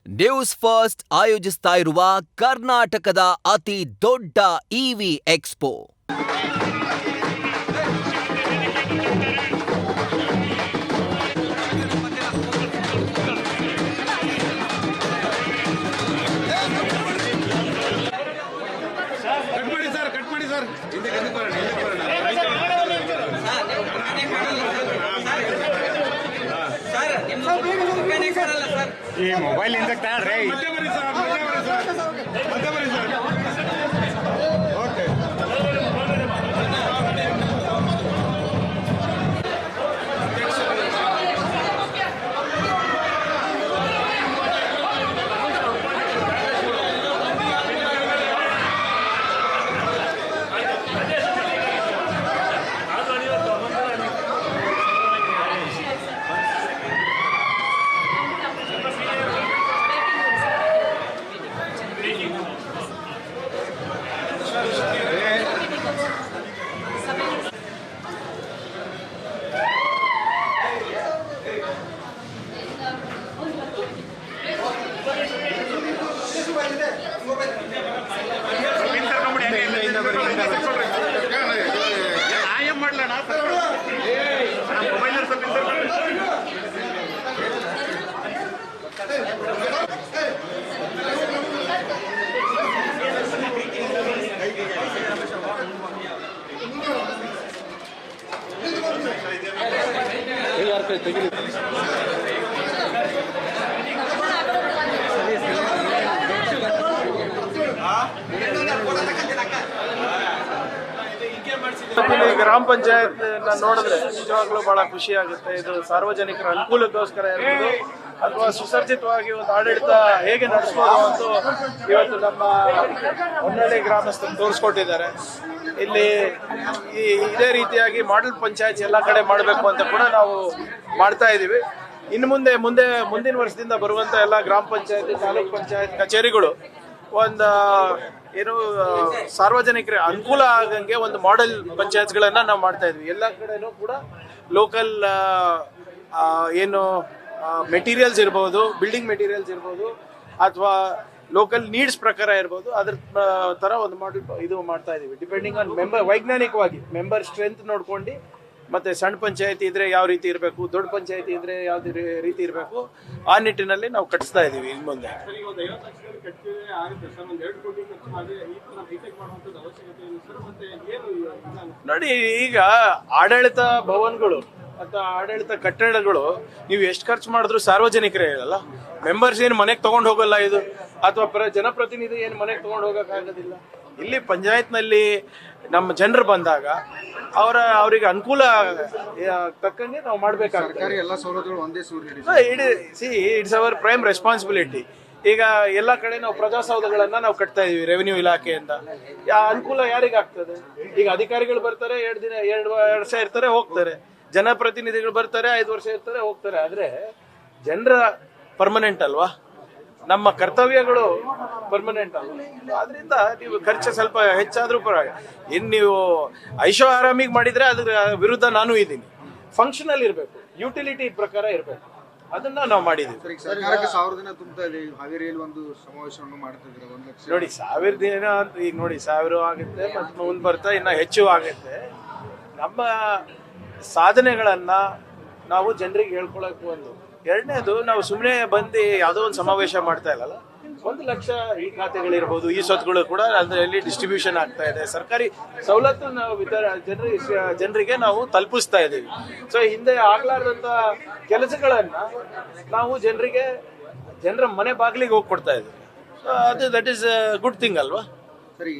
News first ಆಯೋಜಿಸ್ತಾ ಇರುವ ಕರ್ನಾಟಕದ ಅತಿ ದೊಡ್ಡ ಇವಿ ಎಕ್ಸ್ಪೋ ಈ ಮೊಬೈಲ್ ಇಂದ ತಾಳ್ರಿ ಓಕೆ ಗ್ರಾಮ ಪಂಚಾಯತ್ ನೋಡಿದ್ರೆ ನಿಜವಾಗ್ಲೂ ಬಹಳ ಖುಷಿ ಆಗುತ್ತೆ. ಇದು ಸಾರ್ವಜನಿಕರ ಅನುಕೂಲಕ್ಕೋಸ್ಕರ ಇರ್ಬೋದು ಅಥವಾ ಸುಸರ್ಜಿತವಾಗಿ ಒಂದು ಆಡಳಿತ ಹೇಗೆ ನಡೆಸ್ಬೋದು ಅಂತ ಇವತ್ತು ನಮ್ಮ ಹೊನ್ನಳ್ಳಿ ಗ್ರಾಮಸ್ಥರು ತೋರಿಸ್ಕೊಟ್ಟಿದ್ದಾರೆ. ಇಲ್ಲಿ ಇದೇ ರೀತಿಯಾಗಿ ಮಾಡೆಲ್ ಪಂಚಾಯತ್ ಎಲ್ಲ ಕಡೆ ಮಾಡಬೇಕು ಅಂತ ಕೂಡ ನಾವು ಮಾಡ್ತಾ ಇದ್ದೀವಿ. ಇನ್ನು ಮುಂದಿನ ವರ್ಷದಿಂದ ಬರುವಂತ ಎಲ್ಲ ಗ್ರಾಮ ಪಂಚಾಯತ್ ತಾಲೂಕ್ ಪಂಚಾಯತ್ ಕಚೇರಿಗಳು ಒಂದು ಸಾರ್ವಜನಿಕರ ಅನುಕೂಲ ಆಗಂಗೆ ಒಂದು ಮಾಡೆಲ್ ಪಂಚಾಯತ್ಗಳನ್ನ ನಾವು ಮಾಡ್ತಾ ಇದ್ವಿ. ಎಲ್ಲ ಕಡೆನೂ ಕೂಡ ಲೋಕಲ್ ಮೆಟೀರಿಯಲ್ಸ್ ಇರ್ಬೋದು, ಬಿಲ್ಡಿಂಗ್ ಮೆಟೀರಿಯಲ್ಸ್ ಇರ್ಬೋದು ಅಥವಾ ಲೋಕಲ್ ನೀಡ್ಸ್ ಪ್ರಕಾರ ಇರ್ಬೋದು, ಅದ್ರ ತರ ಒಂದು ಮಾಡೆಲ್ ಇದು ಮಾಡ್ತಾ ಇದೀವಿ. ಡಿಪೆಂಡಿಂಗ್ ಆನ್ ಮೆಂಬರ್, ವೈಜ್ಞಾನಿಕವಾಗಿ ಮೆಂಬರ್ ಸ್ಟ್ರೆಂತ್ ನೋಡ್ಕೊಂಡು ಮತ್ತೆ ಸಣ್ಣ ಪಂಚಾಯತಿ ಇದ್ರೆ ಯಾವ ರೀತಿ ಇರಬೇಕು, ದೊಡ್ಡ ಪಂಚಾಯತಿ ಇದ್ರೆ ಯಾವ ರೀತಿ ಇರಬೇಕು, ಆ ನಿಟ್ಟಿನಲ್ಲಿ ನಾವು ಕಟ್ಟಿಸ್ತಾ ಇದೀವಿ. ಇನ್ನು ಮುಂದೆ ನೋಡಿ, ಈಗ ಆಡಳಿತ ಭವನಗಳು ಅಥವಾ ಆಡಳಿತ ಕಟ್ಟಡಗಳು ನೀವು ಎಷ್ಟು ಖರ್ಚು ಮಾಡಿದ್ರು ಸಾರ್ವಜನಿಕರೇ ಹೇಳಲ್ಲ. ಮೆಂಬರ್ಸ್ ಏನು ಮನೆಗೆ ತಗೊಂಡು ಹೋಗಲ್ಲ ಇದು, ಅಥವಾ ಜನಪ್ರತಿನಿಧಿ ಏನು ಮನೆಗೆ ತಗೊಂಡು ಹೋಗಕ್ ಆಗೋದಿಲ್ಲ. ಇಲ್ಲಿ ಪಂಚಾಯತ್ನಲ್ಲಿ ನಮ್ಮ ಜನರು ಬಂದಾಗ ಅವರಿಗೆ ಅನುಕೂಲ ತಕ್ಕಂಗೆ ನಾವು ಮಾಡ್ಬೇಕಾಗುತ್ತೆ. ಎಲ್ಲ ಸೌಲಭ್ಯಗಳು ಒಂದೇ ಇಟ್ಸ್ ಅವರ್ ಪ್ರೈಮ್ ರೆಸ್ಪಾನ್ಸಿಬಿಲಿಟಿ. ಈಗ ಎಲ್ಲ ಕಡೆ ನಾವು ಪ್ರಜಾಸೌಧಗಳನ್ನ ನಾವು ಕಟ್ತಾ ಇದೀವಿ ರೆವಿನ್ಯೂ ಇಲಾಖೆಯಿಂದ. ಅನುಕೂಲ ಯಾರಿಗಾಗ್ತದೆ? ಈಗ ಅಧಿಕಾರಿಗಳು ಬರ್ತಾರೆ, 2 ವರ್ಷ ಇರ್ತಾರೆ, ಹೋಗ್ತಾರೆ. ಜನಪ್ರತಿನಿಧಿಗಳು ಬರ್ತಾರೆ, 5 ವರ್ಷ ಇರ್ತಾರೆ, ಹೋಗ್ತಾರೆ. ಆದ್ರೆ ಜನರ ಪರ್ಮನೆಂಟ್ ಅಲ್ವಾ, ನಮ್ಮ ಕರ್ತವ್ಯಗಳು ಪರ್ಮನೆಂಟ್ ಅಲ್ವಾ. ಆದ್ರಿಂದ ನೀವು ಖರ್ಚು ಸ್ವಲ್ಪ ಹೆಚ್ಚಾದ್ರೂ ಪರವಾಗಿಲ್ಲ. ಇನ್ನು ನೀವು ಐಶೋ ಆರಾಮಿಗೆ ಮಾಡಿದ್ರೆ ಅದ್ರ ವಿರುದ್ಧ ನಾನು ಇದ್ದೀನಿ. ಫಂಕ್ಷನಲ್ ಇರಬೇಕು, ಯುಟಿಲಿಟಿ ಪ್ರಕಾರ ಇರಬೇಕು, ಅದನ್ನ ನಾವು ಮಾಡಿದೀವಿ. ಸರ್ಕಾರಕ್ಕೆ 1000 ದಿನ ತುಂಬ್ತಾ ಇದೆ. ಹಾವೇರಿಯಲ್ಲಿ ಒಂದು ಸಮಾವೇಶವನ್ನು ಮಾಡ್ತಿದ್ರೆ 1 ಲಕ್ಷ ನೋಡಿ, 1000 ದಿನ ಈಗ ನೋಡಿ 1000 ಆಗುತ್ತೆ, ಮತ್ತೆ ಮುಂದೆ ಬರ್ತಾ ಇನ್ನ ಹೆಚ್ಚು ಆಗುತ್ತೆ. ನಮ್ಮ ಸಾಧನೆಗಳನ್ನ ನಾವು ಜನರಿಗೆ ಹೇಳ್ಕೊಳಕ್ ಒಂದು. ಎರಡನೇದು, ನಾವು ಸುಮ್ಮನೆ ಬಂದು ಯಾವುದೋ ಒಂದು ಸಮಾವೇಶ ಮಾಡ್ತಾ ಇಲ್ಲಲ್ಲ. 1 ಲಕ್ಷ ಈ ಖಾತೆಗಳಿರ್ಬೋದು, ಈ ಸ್ವತ್ತುಗಳು ಕೂಡ ಅದರಲ್ಲಿ ಡಿಸ್ಟ್ರಿಬ್ಯೂಷನ್ ಆಗ್ತಾ ಇದೆ. ಸರ್ಕಾರಿ ಸವಲತ್ತು ನಾವು ಜನರಿಗೆ ನಾವು ತಲುಪಿಸ್ತಾ ಇದ್ದೀವಿ. ಸೊ ಹಿಂದೆ ಆಗ್ಲಾರ್ದಂತ ಕೆಲಸಗಳನ್ನ ನಾವು ಜನರ ಮನೆ ಬಾಗಿಲಿಗೆ ಹೋಗಿ ಕೊಡ್ತಾ ಇದ್ದೀವಿ. ಅದು ದಟ್ ಈಸ್ ಗುಡ್ ಥಿಂಗ್ ಅಲ್ವಾ. ಸರಿ.